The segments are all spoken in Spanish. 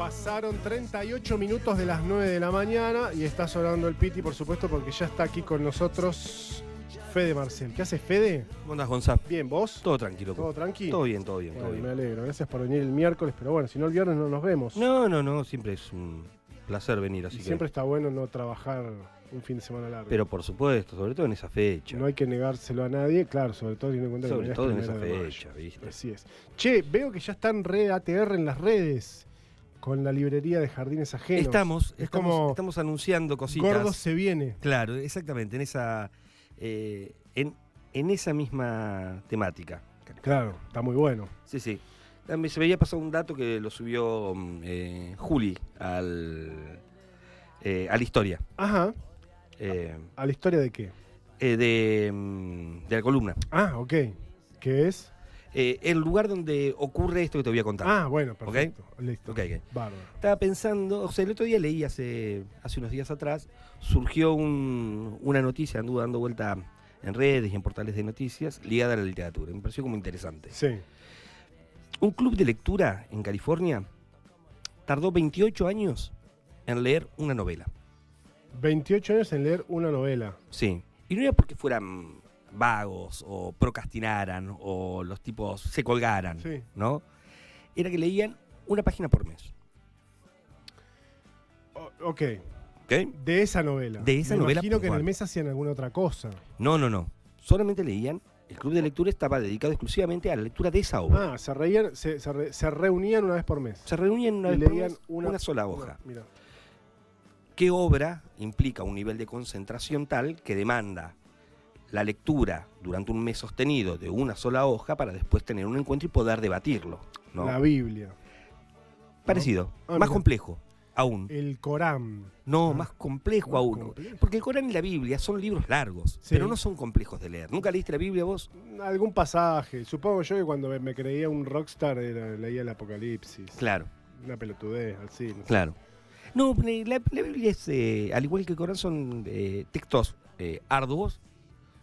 Pasaron 38 minutos de las 9 de la mañana y está sonando el piti, por supuesto, porque ya está aquí con nosotros Fede Marcel. ¿Qué haces, Fede? ¿Cómo andás, Gonzalo? Bien, ¿vos? Todo tranquilo. ¿Todo tranqui? Todo bien, todo bien, Bueno, todo bien. me alegro. Gracias por venir el miércoles, pero bueno, si no el viernes no nos vemos. No, siempre es un placer venir, así Y que... siempre está bueno no trabajar un fin de semana largo. Pero por supuesto, sobre todo en esa fecha. No hay que negárselo a nadie, claro, sobre todo teniendo en cuenta Sobre que todo en mañana esa es 1 de fecha, mayo. ¿viste? Así es. Che, veo que ya están re ATR en las redes con la librería de jardines ajenos. Estamos anunciando cositas. Gordo se viene. Claro, exactamente, en esa misma temática. Claro, está muy bueno. Sí. También se veía pasar un dato que lo subió Juli a la historia. Ajá. ¿A la historia de qué? De la columna. Ah, ok. ¿Qué es? El lugar donde ocurre esto que te voy a contar. Ah, bueno, perfecto. Listo. Ok. Bárbaro. Estaba pensando, o sea, el otro día leí hace unos días atrás, surgió una noticia, anduvo dando vuelta en redes y en portales de noticias, ligada a la literatura. Me pareció como interesante. Sí. Un club de lectura en California tardó 28 años en leer una novela. 28 años en leer una novela. Sí. Y no era porque fueran vagos o procrastinaran o los tipos se colgaran, Sí. ¿no? Era que leían una página por mes. Ok. ¿Ok? De esa novela. De esa Me novela imagino que en el puntual. mes hacían alguna otra cosa. No. Solamente leían. El club de lectura estaba dedicado exclusivamente a la lectura de esa obra. Ah, se reunían una vez por mes. Se reunían una Y vez por leían mes, una sola hoja. Mira. ¿Qué obra implica un nivel de concentración tal que demanda la lectura durante un mes sostenido de una sola hoja para después tener un encuentro y poder debatirlo, ¿no? La Biblia. Parecido, Ah, más mira. complejo aún. El Corán. No, Ah, más complejo más aún. complejo. Porque el Corán y la Biblia son libros largos, Sí. pero no son complejos de leer. ¿Nunca leíste la Biblia vos? Algún pasaje. Supongo yo que cuando me creía un rockstar leía el Apocalipsis. Claro. Una pelotudez, así. No sé. Claro. No, la Biblia es, al igual que el Corán, son textos arduos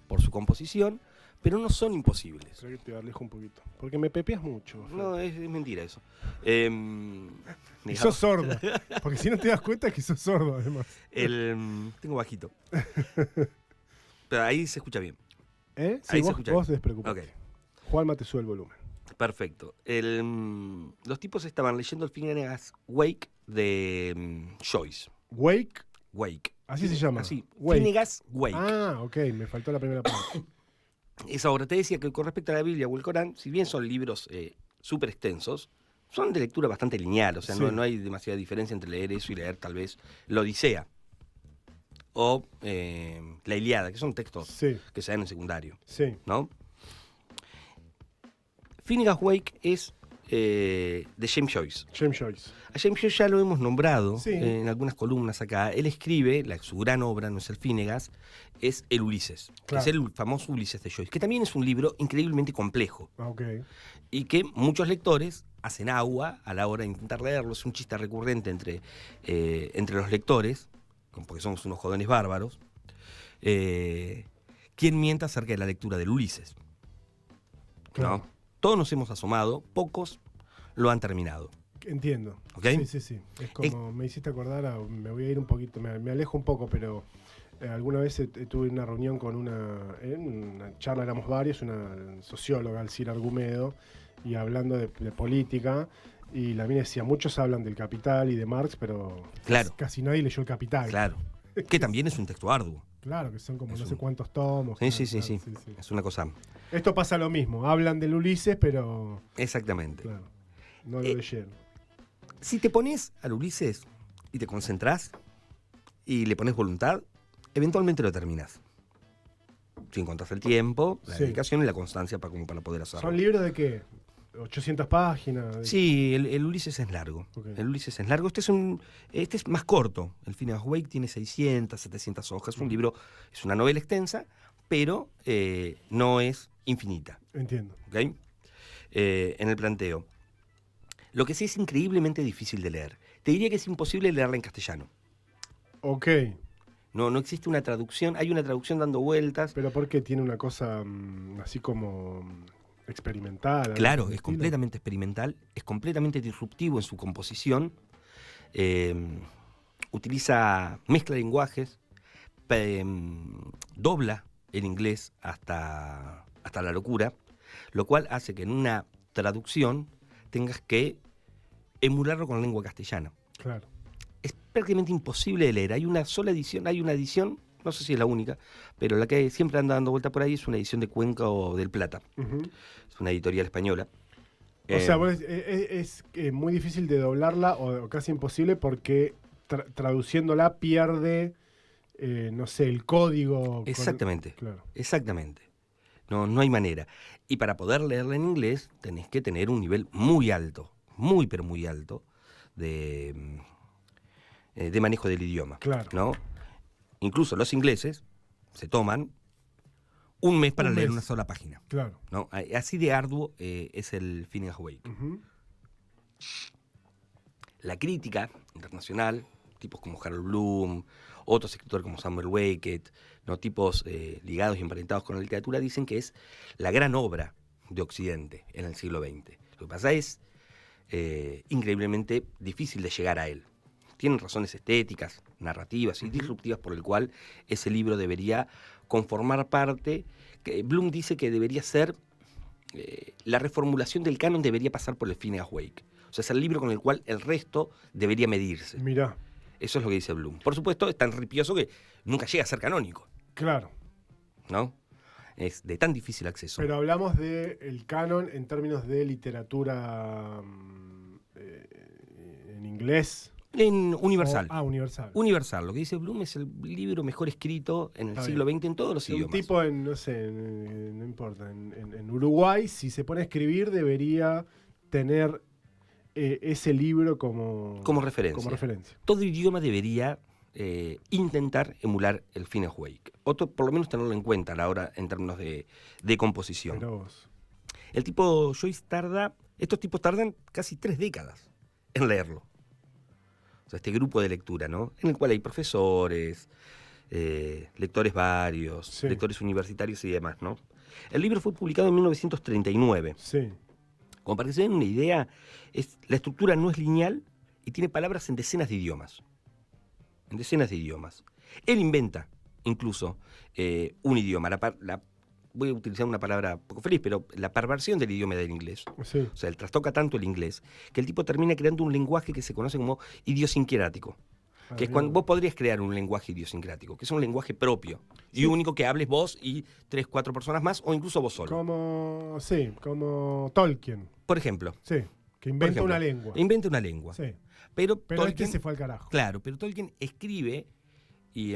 por su composición, pero no son imposibles. Creo que te alejo un poquito. Porque me pepeas mucho. Fer. No, es mentira eso. Y sos sordo. Porque si no te das cuenta es que sos sordo, además. Tengo bajito. Pero ahí se escucha bien. ¿Eh? Sí, Ahí se vos escucha bien. despreocupate. Ok, Juanma te sube el volumen. perfecto. Los tipos estaban leyendo el Finnegan's Wake de Joyce. Wake, Wake. así se llama. Así, Wake. Finnegan's Wake. Ah, ok, me faltó la primera parte. Esa obra te decía que con respecto a la Biblia o el Corán, si bien son libros súper extensos, son de lectura bastante lineal, o sea, Sí. no hay demasiada diferencia entre leer eso y leer tal vez la Odisea o la Ilíada, que son textos Sí, que se dan en secundario, sí. ¿no? Finnegan's Wake es de James Joyce. James Joyce. A James Joyce ya lo hemos nombrado Sí. en algunas columnas acá. Él escribe, su gran obra, no es el Finnegas, es el Ulises, que Claro. es el famoso Ulises de Joyce, que también es un libro increíblemente complejo Ah, ok. y que muchos lectores hacen agua a la hora de intentar leerlo. Es un chiste recurrente entre los lectores, porque somos unos jóvenes bárbaros. ¿Quién miente acerca de la lectura del Ulises? Claro. ¿No? Todos nos hemos asomado, pocos lo han terminado. Entiendo. ¿Ok? Sí. Es como, me hiciste acordar, me voy a ir un poquito, me alejo un poco, pero alguna vez tuve una reunión con en una charla, éramos varios, una socióloga, Alcira Argumedo, y hablando de política, y la mina decía, muchos hablan del Capital y de Marx, pero Claro. casi nadie leyó el Capital. Claro. Que también es un texto arduo. Claro, que son como Es no sé un- cuántos tomos. Sí, claro, sí. claro, sí. Es una cosa. Esto pasa lo mismo, hablan del Ulises, pero Exactamente. claro, no lo Eh, leyeron. Si te pones al Ulises y te concentrás y le pones voluntad, eventualmente lo terminás. Si encontrás el tiempo, la Sí. dedicación y la constancia como para poder hacerlo. ¿Son libros de qué? ¿800 páginas? Sí, el Ulises es largo. Ok. El Ulises es largo. Este es más corto. El Finnegan's Wake tiene 600, 700 hojas. Es un libro, es una novela extensa, pero no es infinita. Entiendo. ¿Ok? En el planteo. Lo que sí es increíblemente difícil de leer. Te diría que es imposible leerla en castellano. Ok, No existe una traducción. Hay una traducción dando vueltas. pero ¿por qué tiene una cosa así como experimental? algo Claro, por el es estilo? completamente experimental, es completamente disruptivo en su composición, mezcla lenguajes, dobla el inglés hasta la locura, lo cual hace que en una traducción tengas que emularlo con la lengua castellana. Claro. Es prácticamente imposible de leer. Hay una edición, no sé si es la única, pero la que siempre anda dando vuelta por ahí es una edición de Cuenca o del Plata. Es una editorial española. O sea, es muy difícil de doblarla o casi imposible porque traduciéndola pierde, no sé, el código. Exactamente, Claro. exactamente. No hay manera. Y para poder leerla en inglés tenés que tener un nivel muy alto, muy pero muy alto, de manejo del idioma. Claro. ¿No? Incluso los ingleses se toman un mes para leer una sola página. Claro. ¿No? Así de arduo es el Phineas Wake. La crítica internacional, tipos como Harold Bloom, otros escritores como Samuel Beckett, ¿no? Tipos ligados y emparentados con la literatura, dicen que es la gran obra de Occidente en el siglo XX. Lo que pasa es increíblemente difícil de llegar a él. Tienen razones estéticas, narrativas y disruptivas por el cual ese libro debería conformar parte. Bloom dice que debería ser, la reformulación del canon debería pasar por el Phineas Wake. O sea, es el libro con el cual el resto debería medirse. Mirá. Eso es lo que dice Bloom. Por supuesto, es tan ripioso que nunca llega a ser canónico. Claro. ¿No? Es de tan difícil acceso. Pero hablamos del canon en términos de literatura en inglés. En universal. Universal. Universal. Lo que dice Bloom es el libro mejor escrito en el siglo XX en todos los idiomas. Un tipo no sé, no importa, en Uruguay, si se pone a escribir, debería tener ese libro como referencia. Todo idioma debería intentar emular el Phineas Wake. Por lo menos tenerlo en cuenta a la hora en términos de composición. El tipo Joyce estos tipos tardan casi 3 décadas en leerlo. O sea, este grupo de lectura, ¿no? En el cual hay profesores, lectores varios, sí, lectores universitarios y demás, ¿no? El libro fue publicado en 1939. Sí. Como para que se den una idea, la estructura no es lineal y tiene palabras en decenas de idiomas. En decenas de idiomas. Él inventa, incluso, un idioma. Voy a utilizar una palabra poco feliz, pero la perversión del idioma del inglés. Sí. O sea, él trastoca tanto el inglés que el tipo termina creando un lenguaje que se conoce como idiosincrático. Que es cuando vos podrías crear un lenguaje idiosincrático, que es un lenguaje propio y único que hables vos y 3, 4 personas más, o incluso vos solo. Como Tolkien. Por ejemplo. Sí, que inventa una lengua. Inventa una lengua. Sí. Pero Tolkien, se fue al carajo. Claro, pero Tolkien escribe y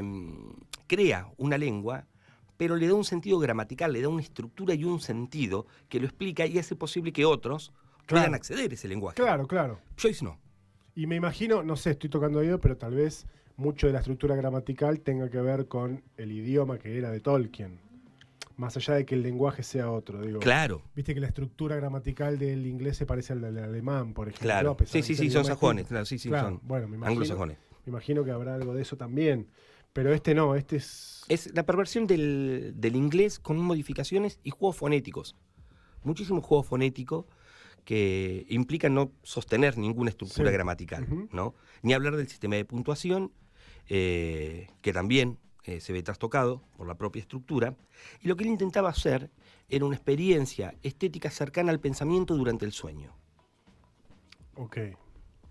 crea una lengua, pero le da un sentido gramatical, le da una estructura y un sentido que lo explica y hace posible que otros puedan acceder a ese lenguaje. Claro, claro. Joyce no. Y me imagino, no sé, estoy tocando oído, pero tal vez mucho de la estructura gramatical tenga que ver con el idioma que era de Tolkien. Más allá de que el lenguaje sea otro, digo. Claro. Viste que la estructura gramatical del inglés se parece al del alemán, por ejemplo. Claro. Sí, son sajones. Claro, sí, claro. Son bueno, anglosajones. Me imagino que habrá algo de eso también. Pero este no, este es... Es la perversión del inglés con modificaciones y juegos fonéticos. Muchísimo juego fonético que implica no sostener ninguna estructura gramatical, ¿no? Ni hablar del sistema de puntuación, que también se ve trastocado por la propia estructura. Y lo que él intentaba hacer era una experiencia estética cercana al pensamiento durante el sueño. Ok.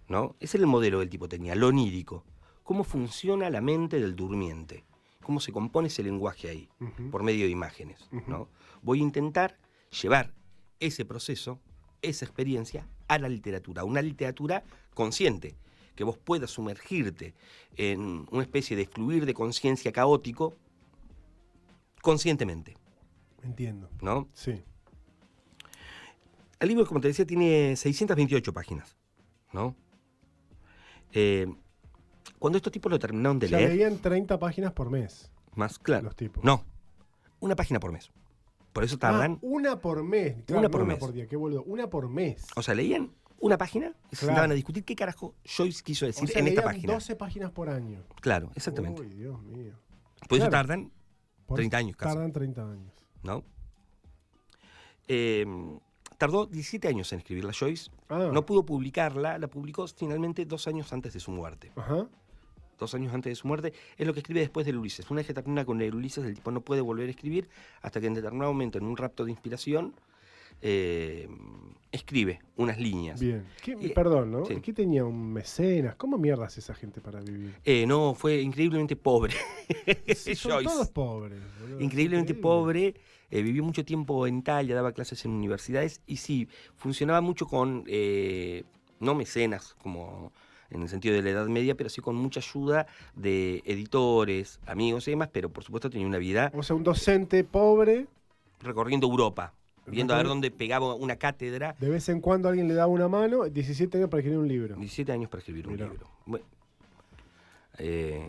¿No? Ese era el modelo que el tipo tenía, lo onírico. Cómo funciona la mente del durmiente, cómo se compone ese lenguaje ahí, por medio de imágenes, ¿no? Voy a intentar llevar ese proceso, esa experiencia, a la literatura, una literatura consciente, que vos puedas sumergirte en una especie de fluir de conciencia caótico conscientemente. Entiendo. ¿No? Sí. El libro, como te decía, tiene 628 páginas, ¿no? Cuando estos tipos lo terminaron de leer... leían 30 páginas por mes. Más claro. Los tipos. No, una página por mes. Por eso tardan... una por mes. Claro, una por mes. Una por día, qué boludo. Una por mes. O sea, leían una página y se sentaban a discutir qué carajo Joyce quiso decir en esta página. 12 páginas por año. Claro, exactamente. Uy, Dios mío. Por eso tardan 30 años casi. Tardan 30 años. ¿No? tardó 17 años en escribirla Joyce. Ah. No pudo publicarla, la publicó finalmente 2 años antes de su muerte. Ajá. 2 años antes de su muerte, es lo que escribe después del Ulises. Una vez que termina con el Ulises, el tipo no puede volver a escribir hasta que en determinado momento, en un rapto de inspiración, escribe unas líneas. Bien. Perdón, ¿no? Sí. ¿Qué tenía un mecenas? ¿Cómo mierda hace esa gente para vivir? No, fue increíblemente pobre. Son Joyce. todos pobres. Boludo. Increíblemente Increíble. pobre. Vivió mucho tiempo en Italia, daba clases en universidades y sí, funcionaba mucho con, no mecenas como en el sentido de la Edad Media, pero sí con mucha ayuda de editores, amigos y demás, pero por supuesto tenía una vida O sea, un docente pobre, recorriendo Europa, viendo a ver Recorri- dónde pegaba una cátedra. de vez en cuando alguien le daba una mano, 17 años para escribir un libro. 17 años para escribir un Mirá. libro. Bueno,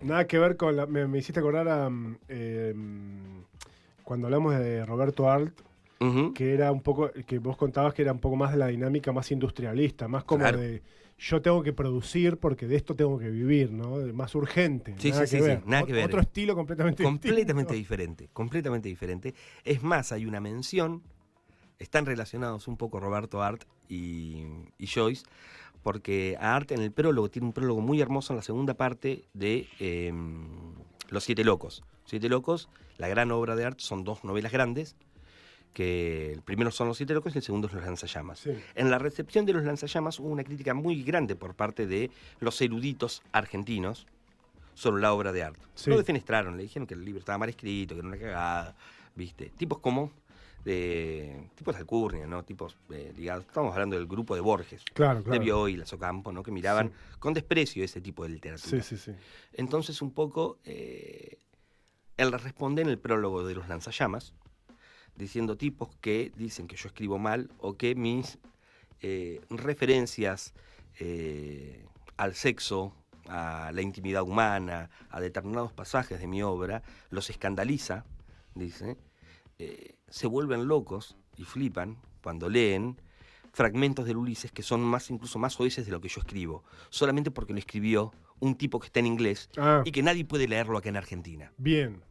Nada que ver con me hiciste acordar a cuando hablamos de Roberto Arlt, ujú, que era un poco, que vos contabas que era un poco más de la dinámica más industrialista, más como Claro. de yo tengo que producir porque de esto tengo que vivir, ¿no? Más urgente. Sí, nada sí, que sí, ver. sí, nada que ver. Otro estilo completamente completamente distinto. diferente, completamente diferente. Es más, hay una mención, están relacionados un poco Roberto Arlt y Joyce, porque Arlt en el prólogo, tiene un prólogo muy hermoso en la segunda parte de Los Siete Locos. Siete Locos, la gran obra de Arlt, son 2 novelas grandes, que el primero son Los Siete Locos y el segundo es Los Lanzallamas. Sí. En la recepción de Los Lanzallamas hubo una crítica muy grande por parte de los eruditos argentinos sobre la obra de Arlt. Sí. Lo defenestraron, le dijeron que el libro estaba mal escrito, que era una cagada, ¿viste? Tipos como tipos de alcurnia, ¿no? Tipos ligados, estamos hablando del grupo de Borges, Claro, de claro. Bioy y Lazo Campo, ¿no? Que miraban Sí. con desprecio ese tipo de literatura. Sí, sí, sí. Entonces, un poco, él responde en el prólogo de Los Lanzallamas, diciendo tipos que dicen que yo escribo mal o que mis referencias al sexo, a la intimidad humana, a determinados pasajes de mi obra, los escandaliza, dice, se vuelven locos y flipan cuando leen fragmentos del Ulises que son incluso más soeces de lo que yo escribo, solamente porque lo escribió un tipo que está en inglés Ah, y que nadie puede leerlo acá en Argentina. bien.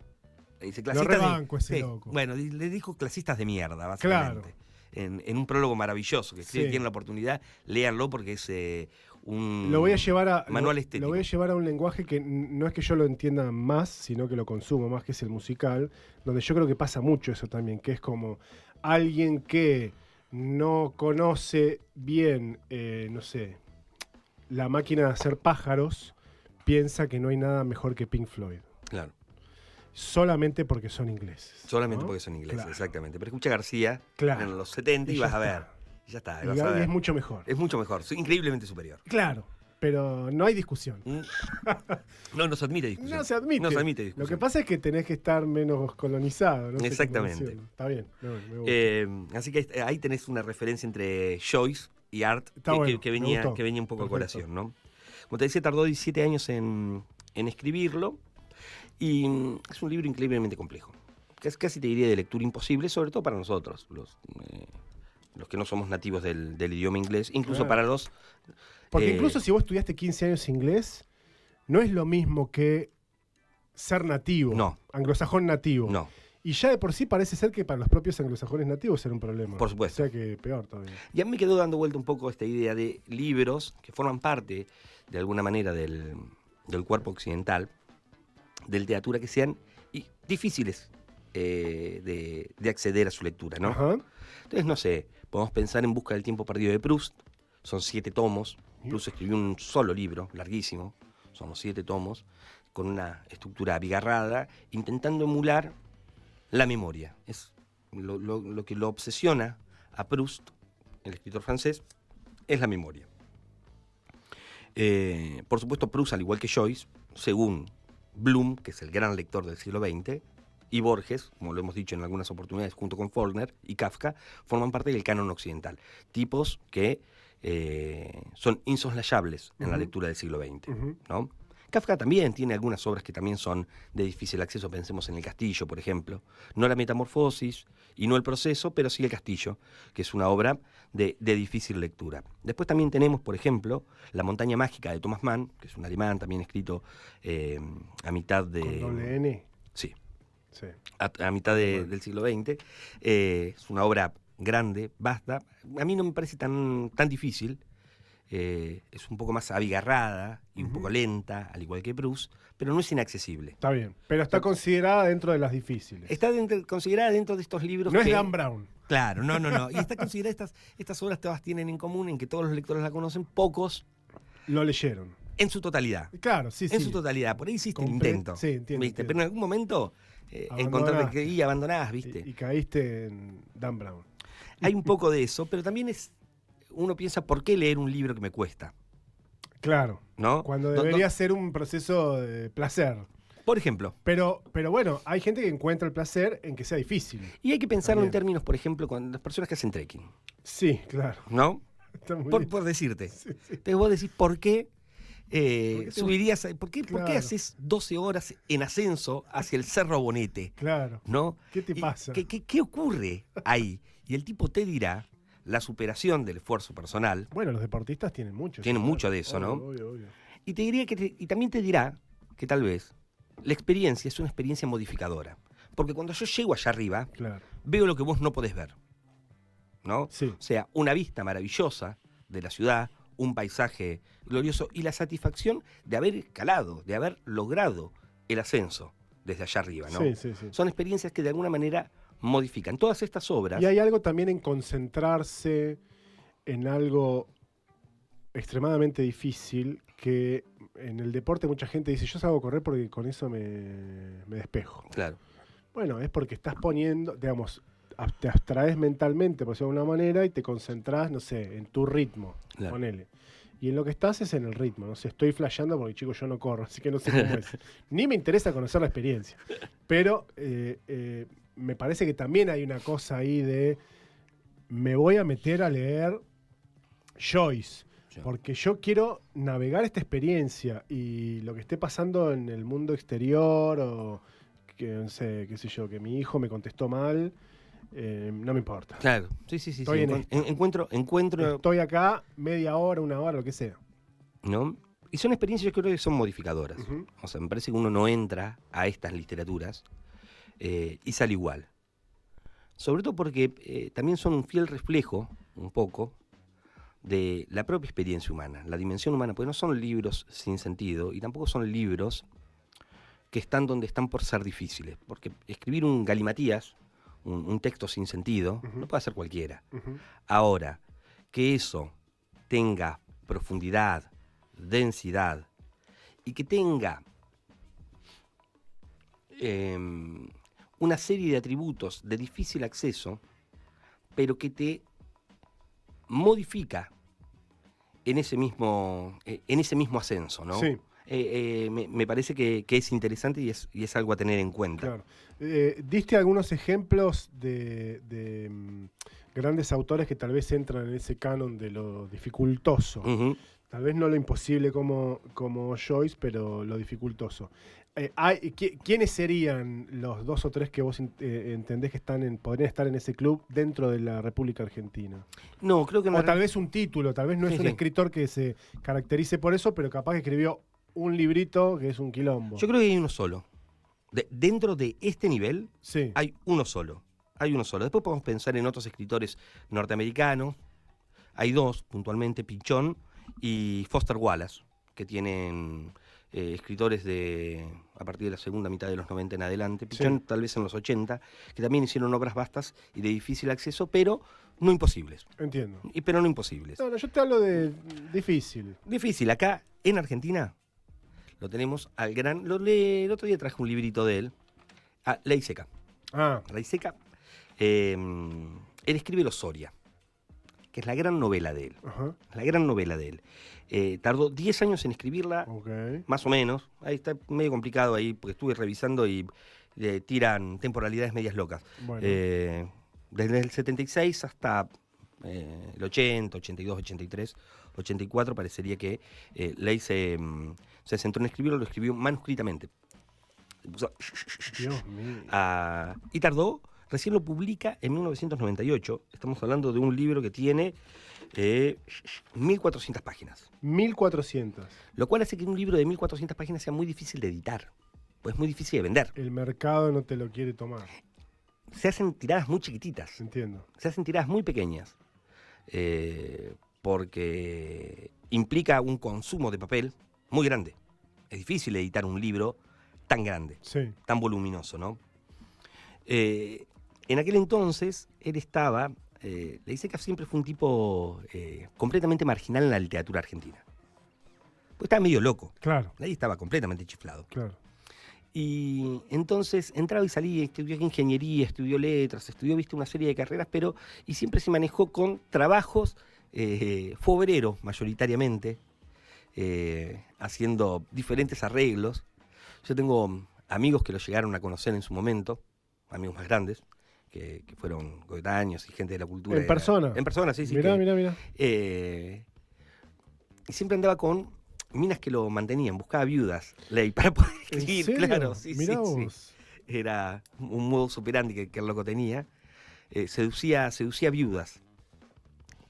Dice, Lo rebanco ese loco. Bueno, le dijo clasistas de mierda, básicamente. Claro. En un prólogo maravilloso, que si Sí. tienen la oportunidad, léanlo porque es un Lo voy a llevar a manual lo estético. voy a llevar a un lenguaje que no es que yo lo entienda más, sino que lo consumo más, que es el musical, donde yo creo que pasa mucho eso también, que es como alguien que no conoce bien, no sé, la máquina de hacer pájaros, piensa que no hay nada mejor que Pink Floyd, Claro, solamente porque son ingleses. solamente ¿no? porque son ingleses, Claro. exactamente. Pero escucha a García Claro. en los 70 y, Y vas ya a ver. está. Y ya está, Y, vas a ver. es mucho mejor. Es mucho mejor, increíblemente superior. Claro, pero no hay discusión. No nos admite discusión. No se admite. No se admite Lo discusión. que pasa es que tenés que estar menos colonizado. No sé cómo Exactamente. decirlo. Está bien. Me gusta. Así que ahí tenés una referencia entre Joyce y Art Está bueno, que me venía gustó. un poco a Perfecto. colación, ¿no? Como te decía, tardó 17 años en escribirlo y es un libro increíblemente complejo. Casi te diría de lectura imposible, sobre todo para nosotros, los que no somos nativos del idioma inglés, incluso Claro. para los... Porque incluso si vos estudiaste 15 años inglés, no es lo mismo que ser nativo. No. Anglosajón nativo. No, Y ya de por sí parece ser que para los propios anglosajones nativos era un problema. Por supuesto. O sea que peor todavía. y a mí me quedó dando vuelta un poco esta idea de libros que forman parte, de alguna manera, del cuerpo occidental, de literatura que sean difíciles de acceder a su lectura, ¿no? Ajá. Entonces, no sé, podemos pensar en Busca del tiempo perdido de Proust, son 7 tomos, Proust escribió un solo libro, larguísimo, son los 7 tomos, con una estructura abigarrada, intentando emular la memoria. Es lo que lo obsesiona a Proust, el escritor francés, es la memoria. Por supuesto, Proust, al igual que Joyce, según Bloom, que es el gran lector del siglo XX, y Borges, como lo hemos dicho en algunas oportunidades, junto con Faulkner y Kafka, forman parte del canon occidental. Tipos que son insoslayables en la Ujú. lectura del siglo XX, Ujú. ¿no? Kafka también tiene algunas obras que también son de difícil acceso, pensemos en El Castillo, por ejemplo. No La Metamorfosis y no El Proceso, pero sí El Castillo, que es una obra de difícil lectura. Después también tenemos, por ejemplo, La Montaña Mágica de Thomas Mann, que es un alemán también escrito a mitad de... Con doble N. Sí, Sí. a mitad del siglo XX. Es una obra grande, vasta. A mí no me parece tan difícil. Es un poco más abigarrada y un poco lenta, al igual que Proust, pero no es inaccesible. Está bien, pero está considerada dentro de las difíciles. Está considerada dentro de estos libros No que... es Dan Brown. Claro, no. Y está considerada, estas obras todas tienen en común en que todos los lectores la conocen, pocos Lo leyeron. en su totalidad. Claro, sí. En su totalidad, por ahí hiciste el intento. Sí, entiendo. ¿Viste? Pero en algún momento encontraste que y abandonás, ¿viste? Y caíste en Dan Brown. Hay un poco de eso, pero también uno piensa, ¿por qué leer un libro que me cuesta? Claro. ¿No? Cuando debería ser un proceso de placer. Por ejemplo. Pero bueno, hay gente que encuentra el placer en que sea difícil. Y hay que pensarlo en También. términos, por ejemplo, con las personas que hacen trekking. Sí, claro. ¿No? Está muy Por, bien. por decirte. Sí. Entonces vos decís, ¿por qué te subirías? ¿Por qué Claro. haces 12 horas en ascenso hacia el Cerro Bonete? Claro. ¿No? ¿Qué te Y pasa? ¿Qué ocurre ahí? Y el tipo te dirá la superación del esfuerzo personal. Bueno, los deportistas tienen mucho. Tienen claro. mucho de eso, ¿no? Obvio. Y te diría y también te dirá que tal vez la experiencia es una experiencia modificadora. Porque cuando yo llego allá arriba, Claro. veo lo que vos no podés ver. ¿No? Sí. O sea, una vista maravillosa de la ciudad, un paisaje glorioso y la satisfacción de haber escalado, de haber logrado el ascenso desde allá arriba, ¿no? Sí. Son experiencias que de alguna manera modifican. Todas estas obras... Y hay algo también en concentrarse en algo extremadamente difícil que en el deporte mucha gente dice, yo salgo a correr porque con eso me despejo. Claro. Bueno, es porque estás poniendo, digamos, te abstraes mentalmente, por decirlo de alguna manera, y te concentrás, no sé, en tu ritmo, Claro. ponele. Y en lo que estás es en el ritmo, no sé, estoy flasheando porque, chico, yo no corro, así que no sé cómo es. Ni me interesa conocer la experiencia. Pero me parece que también hay una cosa ahí de, me voy a meter a leer Joyce, Sí. porque yo quiero navegar esta experiencia y lo que esté pasando en el mundo exterior o que no sé, qué sé yo, que mi hijo me contestó mal, no me importa. Claro. Sí. Estoy en esto. Encuentro, Estoy acá media hora, una hora, lo que sea. ¿no? Y son experiencias que creo que son modificadoras. Ujú. O sea, me parece que uno no entra a estas literaturas y sale igual. Sobre todo porque también son un fiel reflejo, un poco, de la propia experiencia humana, la dimensión humana, porque no son libros sin sentido y tampoco son libros que están donde están por ser difíciles. Porque escribir un galimatías, un texto sin sentido, Ujú. lo puede hacer cualquiera. Ujú. Ahora, que eso tenga profundidad, densidad y que tenga una serie de atributos de difícil acceso, pero que te modifica en ese mismo ascenso, ¿no? Sí. Me parece que es interesante y es algo a tener en cuenta. Claro. Diste algunos ejemplos de grandes autores que tal vez entran en ese canon de lo dificultoso. Ujú. Tal vez no lo imposible como Joyce, pero lo dificultoso. ¿Quiénes serían los 2 o 3 que vos entendés que podrían estar en ese club dentro de la República Argentina? No, creo que O tal vez un título, tal vez no es Sí, un sí. escritor que se caracterice por eso, pero capaz que escribió un librito que es un quilombo. Yo creo que hay uno solo. Dentro de este nivel Sí. hay uno solo. Hay uno solo. Después podemos pensar en otros escritores norteamericanos. Hay 2, puntualmente, Pinchón y Foster Wallace, que tienen escritores a partir de la segunda mitad de los 90 en adelante. Pinchón Sí. tal vez en los 80, que también hicieron obras vastas y de difícil acceso, pero no imposibles. Entiendo. Pero no imposibles. No, yo te hablo de difícil. Difícil. Acá, en Argentina, lo tenemos al gran... el otro día traje un librito de él. Ley Seca. Ah, Ley Seca. Él escribe Los Soria, que es la gran novela de él. ajá, La gran novela de él. Tardó 10 años en escribirla, ok. más o menos. Ahí está medio complicado ahí, porque estuve revisando y tiran temporalidades medias locas. Bueno, Desde el 76 hasta el 80, 82, 83, 84, parecería que Ley se centró en escribirlo, lo escribió manuscritamente. Puso Dios mío. y tardó, recién lo publica en 1998. Estamos hablando de un libro que tiene 1.400 páginas. 1400. Lo cual hace que un libro de 1.400 páginas sea muy difícil de editar. Pues es muy difícil de vender. El mercado no te lo quiere tomar. se hacen tiradas muy chiquititas. Entiendo. Se hacen tiradas muy pequeñas. Porque implica un consumo de papel muy grande. Es difícil editar un libro tan grande, Sí. tan voluminoso, ¿no? En aquel entonces, él estaba... Leiseca siempre fue un tipo completamente marginal en la literatura argentina. Pues estaba medio loco. Claro, Ahí estaba completamente chiflado. claro. Y entonces entraba y salía, estudió ingeniería, estudió letras, estudió, viste, una serie de carreras, y siempre se manejó con trabajos fue obrero mayoritariamente, haciendo diferentes arreglos. Yo tengo amigos que lo llegaron a conocer en su momento, amigos más grandes, que fueron coetáneos y gente de la cultura. ¿En persona? En persona, sí, sí. Mirá, mirá. Y siempre andaba con minas que lo mantenían, buscaba viudas, Ley, para poder escribir, ¿En serio? claro, sí, Mirá sí, vos. sí. Era un modus operandi que el loco tenía. Seducía viudas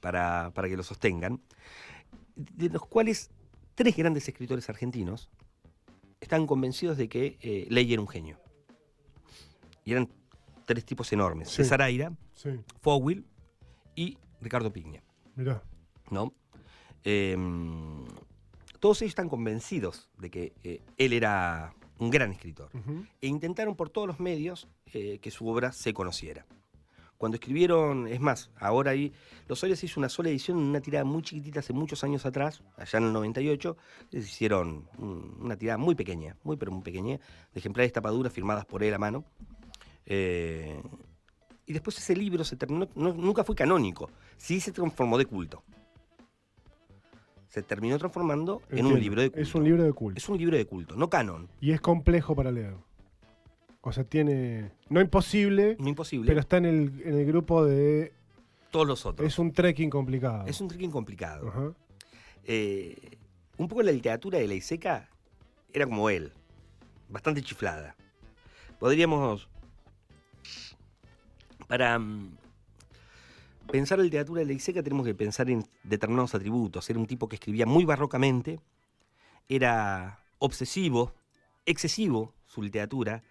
para que lo sostengan, de los cuales 3 grandes escritores argentinos estaban convencidos de que Ley era un genio. Y eran 3 tipos enormes: Sí. César Aira, Sí, Fowil y Ricardo Piglia, mirá. ¿no? Todos ellos están convencidos de que él era un gran escritor, Ujú. e intentaron por todos los medios que su obra se conociera. Cuando escribieron, es más, ahora ahí, Los Orias hizo una sola edición, una tirada muy chiquitita hace muchos años atrás, allá en el 98, les hicieron una tirada muy pequeña, muy pero muy pequeña, de ejemplares tapaduras firmadas por él a mano. Y después ese libro se terminó, nunca fue canónico, sí se transformó de culto. Se terminó transformando en un Entiendo. libro de culto. Es un libro de culto. Es un libro de culto, no canon, Y es complejo para leer. O sea, tiene... No imposible, no imposible, pero está en el grupo de... todos los otros. Es un trekking complicado. Es un trekking complicado. Ajá. Un poco la literatura de Leiseca era como él, bastante chiflada. Podríamos, para pensar la literatura de Leiseca, tenemos que pensar en determinados atributos. Era un tipo que escribía muy barrocamente, era obsesivo, excesivo su literatura,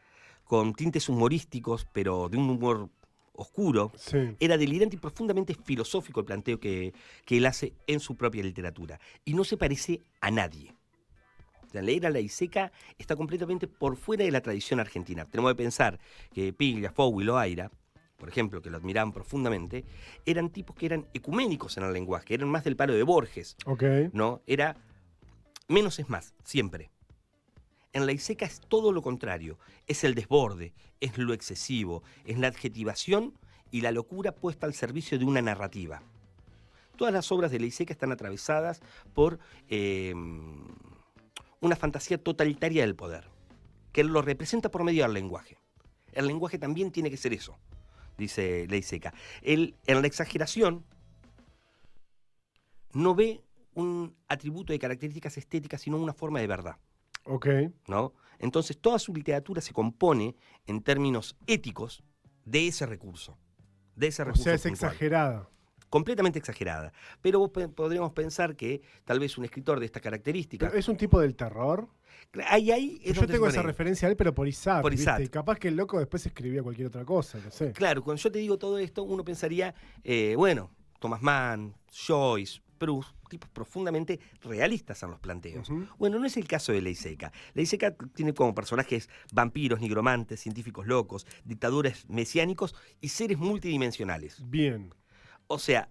con tintes humorísticos, pero de un humor oscuro. Sí. Era delirante y profundamente filosófico el planteo que él hace en su propia literatura. Y no se parece a nadie. O sea, leer a Leiseca está completamente por fuera de la tradición argentina. Tenemos que pensar que Piglia, Fowil o Aira, por ejemplo, que lo admiraban profundamente, eran tipos que eran ecuménicos en el lenguaje, eran más del palo de Borges, Ok. ¿no? Era menos es más, siempre. En Leiseca es todo lo contrario, es el desborde, es lo excesivo, es la adjetivación y la locura puesta al servicio de una narrativa. Todas las obras de Leiseca están atravesadas por una fantasía totalitaria del poder, que él lo representa por medio del lenguaje. El lenguaje también tiene que ser eso, dice Leiseca. Él, en la exageración, no ve un atributo de características estéticas, sino una forma de verdad. Ok. ¿No? Entonces toda su literatura se compone en términos éticos de ese recurso. De ese O recurso sea, es puntual. exagerada. Completamente exagerada. Pero vos podríamos pensar que tal vez un escritor de estas características... Pero es un tipo del terror. Ahí es Yo donde tengo se esa pone. referencia a él, pero por Isaac. Por Isaac. ¿viste? Capaz que el loco después escribía cualquier otra cosa, no sé. Claro, cuando yo te digo todo esto, uno pensaría, bueno, Thomas Mann, Joyce, Proust, tipos profundamente realistas en los planteos. Ujú. Bueno, no es el caso de Leiseca. Leiseca tiene como personajes vampiros, nigromantes, científicos locos, dictadores mesiánicos y seres multidimensionales. Bien. O sea,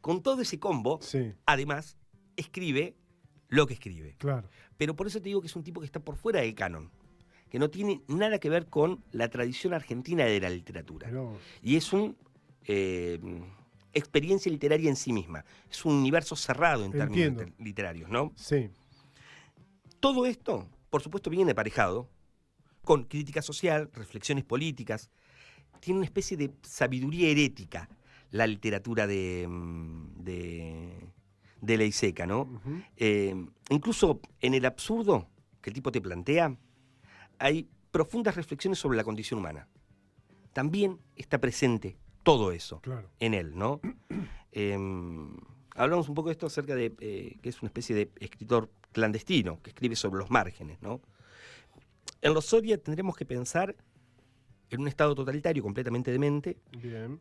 con todo ese combo, Sí, además, escribe lo que escribe. claro. Pero por eso te digo que es un tipo que está por fuera del canon, que no tiene nada que ver con la tradición argentina de la literatura. Mirá vos. Y es una experiencia literaria en sí misma. Es un universo cerrado en términos Entiendo. literarios, ¿no? Sí. Todo esto, por supuesto, viene aparejado con crítica social, reflexiones políticas. Tiene una especie de sabiduría herética la literatura de Leiseca, ¿no? Ujú. Incluso en el absurdo que el tipo te plantea, hay profundas reflexiones sobre la condición humana. También está presente todo eso Claro. en él, ¿no? Hablamos un poco de esto acerca de que es una especie de escritor clandestino, que escribe sobre los márgenes, ¿no? En Los Soria tendremos que pensar en un estado totalitario completamente demente, Bien.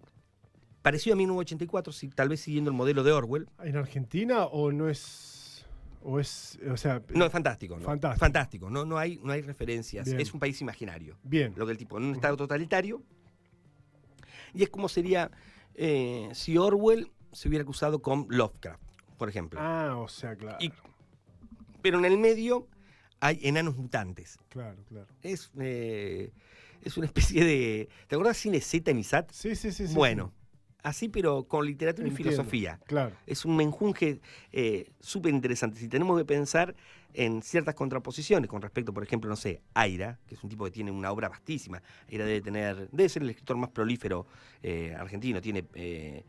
parecido a 1984, tal vez siguiendo el modelo de Orwell. ¿En Argentina o no es? O sea, No, es fantástico. ¿No? Fantástico. Fantástico. No hay referencias. Bien. Es un país imaginario. Bien. Lo que el tipo, en un estado totalitario. Y es como sería si Orwell se hubiera cruzado con Lovecraft, por ejemplo. Ah, o sea, claro. Pero en el medio hay enanos mutantes. Claro. Es una especie de... ¿Te acuerdas de Cine Z en ISAT? Sí. Bueno, así pero con literatura y Entiendo. filosofía. Claro. Es un menjunje súper interesante. Si tenemos que pensar en ciertas contraposiciones con respecto, por ejemplo, no sé, Aira, que es un tipo que tiene una obra vastísima. Aira debe ser el escritor más prolífero argentino. Tiene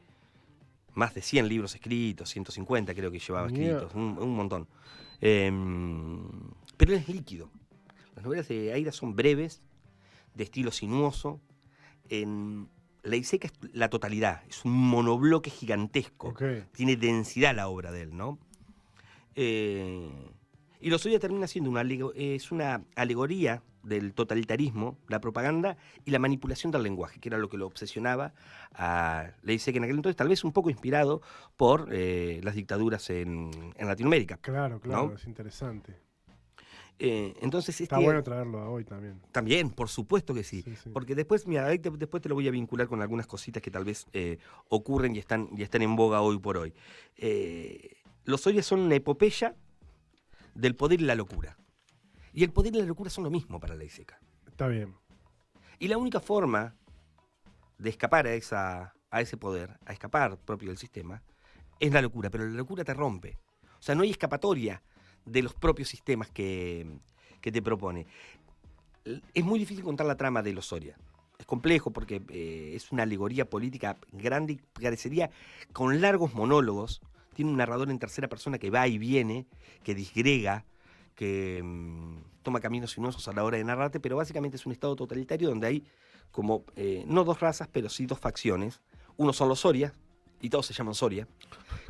más de 100 libros escritos, 150 creo que llevaba escritos, un montón. Pero él es líquido. Las novelas de Aira son breves, de estilo sinuoso. Ley Seca es la totalidad, es un monobloque gigantesco. Okay. Tiene densidad la obra de él, ¿no? Y Lozoya termina siendo una alegoría del totalitarismo, la propaganda y la manipulación del lenguaje, que era lo que lo obsesionaba a Ley Seca en aquel entonces, tal vez un poco inspirado por las dictaduras en Latinoamérica. Claro, ¿no? Es interesante. Entonces está bueno traerlo a hoy también. También, por supuesto que sí. Porque después, mira, después te lo voy a vincular con algunas cositas que tal vez ocurren y están en boga hoy por hoy. Lozoya son una epopeya del poder y la locura. Y el poder y la locura son lo mismo para Ley Seca. Está bien. Y la única forma de escapar a ese poder, a escapar propio del sistema, es la locura. Pero la locura te rompe. O sea, no hay escapatoria de los propios sistemas que te propone. Es muy difícil contar la trama de Lozoya. Es complejo porque es una alegoría política grande y parecería con largos monólogos. Tiene un narrador en tercera persona que va y viene, que disgrega, que toma caminos sinuosos a la hora de narrarte, pero básicamente es un estado totalitario donde hay como, no dos razas, pero sí dos facciones. Uno son los Soria, y todos se llaman Soria,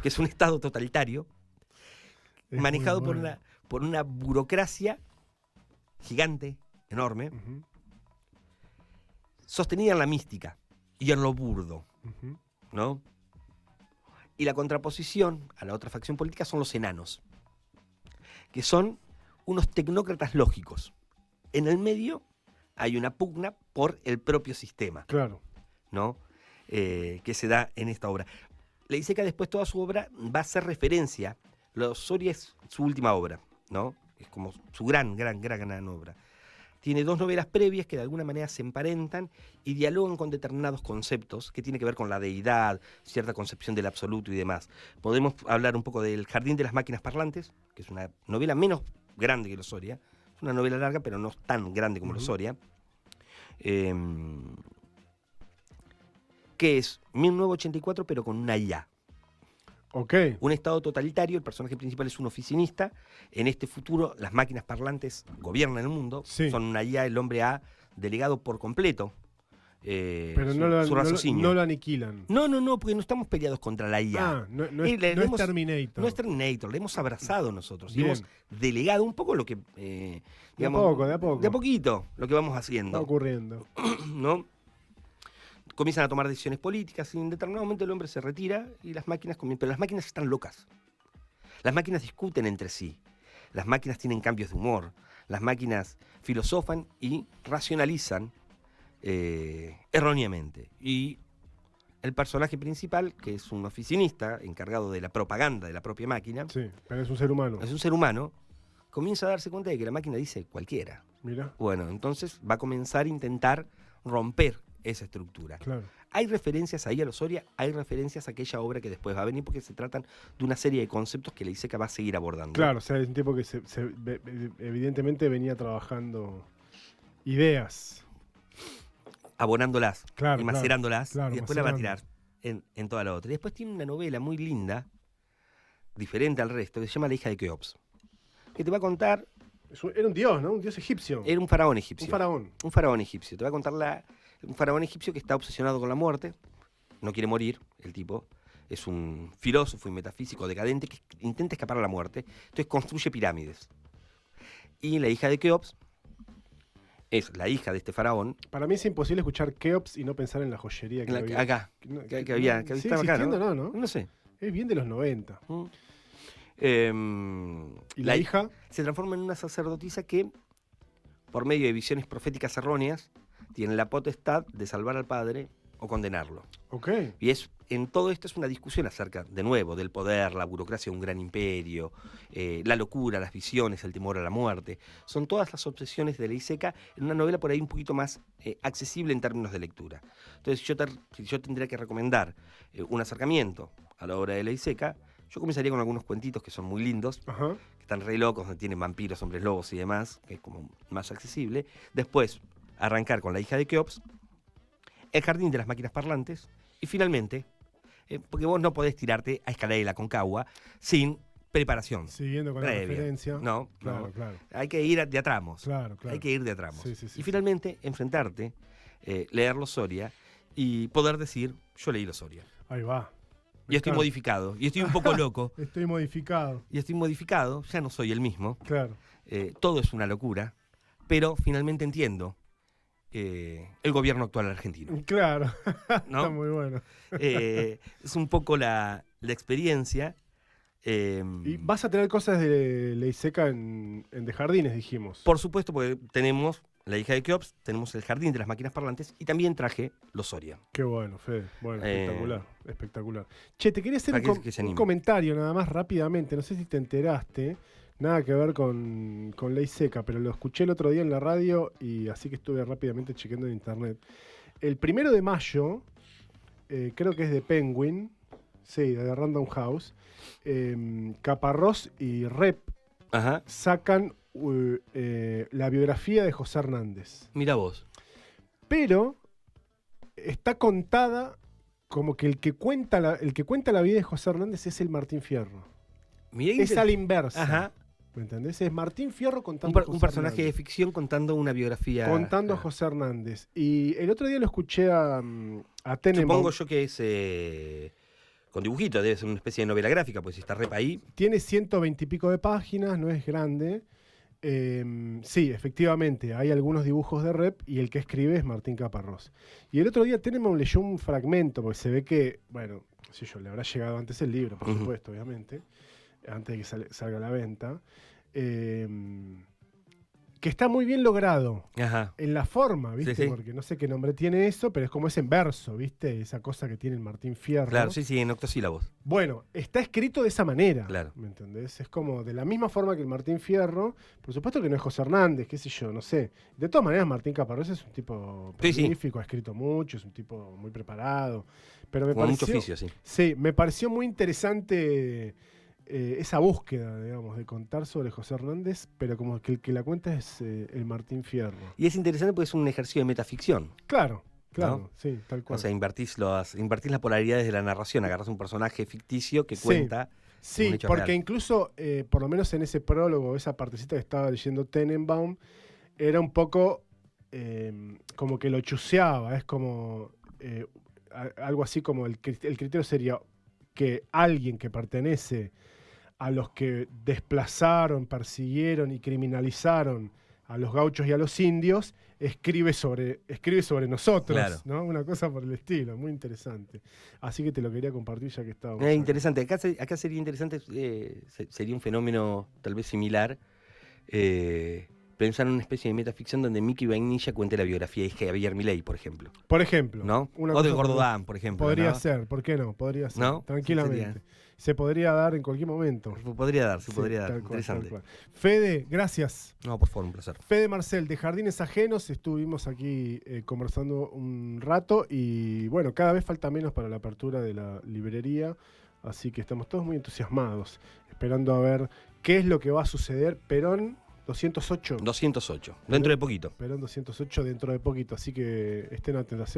que es un estado totalitario, manejado por una burocracia gigante, enorme, sostenida en la mística y en lo burdo, ¿no? Y la contraposición a la otra facción política son los enanos, que son unos tecnócratas lógicos. En el medio hay una pugna por el propio sistema, claro, ¿no? Que se da en esta obra. Ley Seca después toda su obra va a hacer referencia. Los Soria es su última obra, ¿no? Es como su gran obra. Tiene dos novelas previas que de alguna manera se emparentan y dialogan con determinados conceptos que tienen que ver con la deidad, cierta concepción del absoluto y demás. Podemos hablar un poco del Jardín de las Máquinas Parlantes, que es una novela menos grande que Los Soria. Es una novela larga, pero no tan grande como Los Soria. Que es 1984, pero con una IA. Okay. Un estado totalitario, el personaje principal es un oficinista. En este futuro, las máquinas parlantes gobiernan el mundo. Sí. Son una IA, el hombre ha delegado por completo pero su raciocinio. no lo aniquilan. No, porque no estamos peleados contra la IA. Ah, no es Terminator. No es Terminator, le hemos abrazado nosotros. Bien. Y hemos delegado un poco lo que, digamos, de a poco. De a poquito, lo que vamos haciendo. Va ocurriendo. ¿No? Comienzan a tomar decisiones políticas y en determinado momento el hombre se retira y las máquinas comienzan. Pero las máquinas están locas. Las máquinas discuten entre sí. Las máquinas tienen cambios de humor. Las máquinas filosofan y racionalizan erróneamente. Y el personaje principal, que es un oficinista encargado de la propaganda de la propia máquina. Sí, pero es un ser humano. Es un ser humano. Comienza a darse cuenta de que la máquina dice cualquiera. Mira. Bueno, entonces va a comenzar a intentar romper esa estructura. Claro. Hay referencias ahí a los Soria, hay referencias a aquella obra que después va a venir porque se tratan de una serie de conceptos que Ley Seca va a seguir abordando. Claro, o sea, es un tipo que evidentemente venía trabajando ideas. Abonándolas claro, y macerándolas claro, y después la va a tirar en toda la otra. Y después tiene una novela muy linda, diferente al resto, que se llama La hija de Keops, que te va a contar... Era un dios, ¿no? Un dios egipcio. Era un faraón egipcio. Un faraón egipcio. Te va a contar un faraón egipcio que está obsesionado con la muerte, no quiere morir, el tipo. Es un filósofo y metafísico decadente que intenta escapar a la muerte. Entonces construye pirámides. Y la hija de Keops es la hija de este faraón. Para mí es imposible escuchar Keops y no pensar en la joyería que había. Acá, No, que había, que ¿sigue estaba acá, existiendo? ¿no? No sé. Es bien de los 90. ¿Y la hija? Se transforma en una sacerdotisa que, por medio de visiones proféticas erróneas, tiene la potestad de salvar al padre o condenarlo. Ok. Y en todo esto es una discusión acerca, de nuevo, del poder, la burocracia de un gran imperio, la locura, las visiones, el temor a la muerte. Son todas las obsesiones de Ley Seca en una novela por ahí un poquito más accesible en términos de lectura. Entonces, si yo tendría que recomendar un acercamiento a la obra de Ley Seca, yo comenzaría con algunos cuentitos que son muy lindos, Ajá. que están re locos, donde tienen vampiros, hombres lobos y demás, que es como más accesible. Después, arrancar con La hija de Keops, El jardín de las máquinas parlantes, y finalmente, porque vos no podés tirarte a Escalera y la Concagua sin preparación. Siguiendo con la previa. referencia. No, Claro, no. claro. Hay que ir de a tramos. Claro, claro. Hay que ir de a tramos. Sí, sí, sí, y sí. finalmente, enfrentarte, leer los Soria y poder decir, yo leí los Soria. Ahí va. Y estoy modificado, y estoy un poco loco, Estoy modificado. y estoy modificado, ya no soy el mismo. Claro. Todo es una locura, pero finalmente entiendo el gobierno actual argentino. Claro. ¿No? Está muy bueno. Es un poco la experiencia. Y vas a tener cosas de Ley Seca en de jardines, dijimos. Por supuesto, porque tenemos La hija de Keops, tenemos El jardín de las máquinas parlantes y también traje Los Soria. Qué bueno, Fede. Bueno, espectacular. Espectacular. Che, te quería hacer Para que se un anime. comentario nada más rápidamente. No sé si te enteraste. Nada que ver con Ley Seca, pero lo escuché el otro día en la radio y así que estuve rápidamente chequeando en internet. El 1 de mayo, creo que es de Penguin, sí, de Random House, Caparrós y Rep Ajá. sacan la biografía de José Hernández. Mira vos. Pero está contada como que el que cuenta la vida de José Hernández es el Martín Fierro. Mirá Es a la inversa. Ajá. ¿Me entendés? Es Martín Fierro contando a José Un personaje de Hernández. ficción contando una biografía. Contando a José Hernández. Y el otro día lo escuché a Tenenbaum. Supongo yo que es con dibujito, debe ser una especie de novela gráfica, pues si está Rep ahí. Tiene 120 y pico de páginas, no es grande. Sí, efectivamente, hay algunos dibujos de Rep y el que escribe es Martín Caparrós. Y el otro día Tenenbaum leyó un fragmento, porque se ve que, bueno, no sé yo, le habrá llegado antes el libro, por Ujú. supuesto, obviamente, antes de que salga a la venta, que está muy bien logrado Ajá. en la forma, ¿viste? Sí, sí. Porque no sé qué nombre tiene eso, pero es como es en verso, ¿viste? Esa cosa que tiene el Martín Fierro. Claro, sí, en octosílabos. Bueno, está escrito de esa manera, Claro. ¿me entendés? Es como de la misma forma que el Martín Fierro. Por supuesto que no es José Hernández, qué sé yo, no sé. De todas maneras, Martín Caparrós es un tipo Sí, sí. prolífico, ha escrito mucho, es un tipo muy preparado. Pero me Con mucho pareció, oficio, sí. sí, me pareció muy interesante esa búsqueda, digamos, de contar sobre José Hernández, pero como que el que la cuenta es el Martín Fierro. Y es interesante porque es un ejercicio de metaficción. Claro, claro, ¿No? sí, tal cual. O sea, invertís las polaridades de la narración, agarrás un personaje ficticio que Sí. cuenta un Sí, hecho porque real. incluso, por lo menos en ese prólogo, esa partecita que estaba leyendo Tenenbaum, era un poco como que lo chuseaba. Es como algo así como el criterio sería que alguien que pertenece a los que desplazaron, persiguieron y criminalizaron a los gauchos y a los indios, escribe sobre nosotros, Claro. ¿no? Una cosa por el estilo, muy interesante. Así que te lo quería compartir ya que estábamos. Interesante. Acá sería interesante, sería un fenómeno tal vez similar, pensar en una especie de metaficción donde Mickey Vainilla cuente la biografía de Javier Milei, por ejemplo. Por ejemplo. ¿No? una O de cosa Gordodán, por ejemplo. Podría ¿no? ser, ¿por qué no? Podría ser, ¿No? tranquilamente. Sería- Se podría dar en cualquier momento. Podría dar, se Sí, podría dar. tal cual, Interesante. tal cual. Fede, gracias. No, por favor, un placer. Fede Marcel, de Jardines Ajenos, estuvimos aquí conversando un rato y bueno, cada vez falta menos para la apertura de la librería, así que estamos todos muy entusiasmados, esperando a ver qué es lo que va a suceder. Perón 208. 208, dentro de poquito. Perón 208 dentro de poquito, así que estén atentos.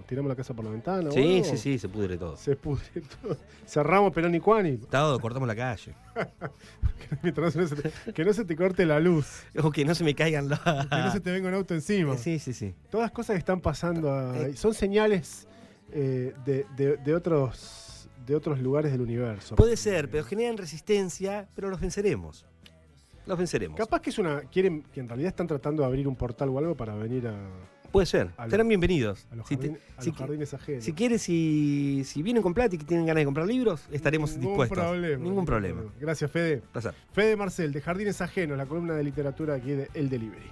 ¿Tiramos la casa por la ventana? o Sí, algo? sí, se pudre todo. Se pudre todo. Cerramos Perón y Cuani. Todo, cortamos la calle. Mientras que no se te corte la luz. O que no se me caigan los... Que no se te venga un auto encima. Sí, sí, sí. Todas cosas que están pasando ahí. Son señales de otros lugares del universo. Puede ser, pero generan resistencia, pero los venceremos. los venceremos. Capaz que quieren, que en realidad están tratando de abrir un portal o algo para venir Puede ser, serán bienvenidos. a los Si jardines ajenos. Si quieres, si vienen con plata y que tienen ganas de comprar libros, estaremos dispuestos. Ningún problema. Gracias, Fede. Placer. Fede Marcel, de Jardines Ajenos, la columna de literatura aquí de El Delivery.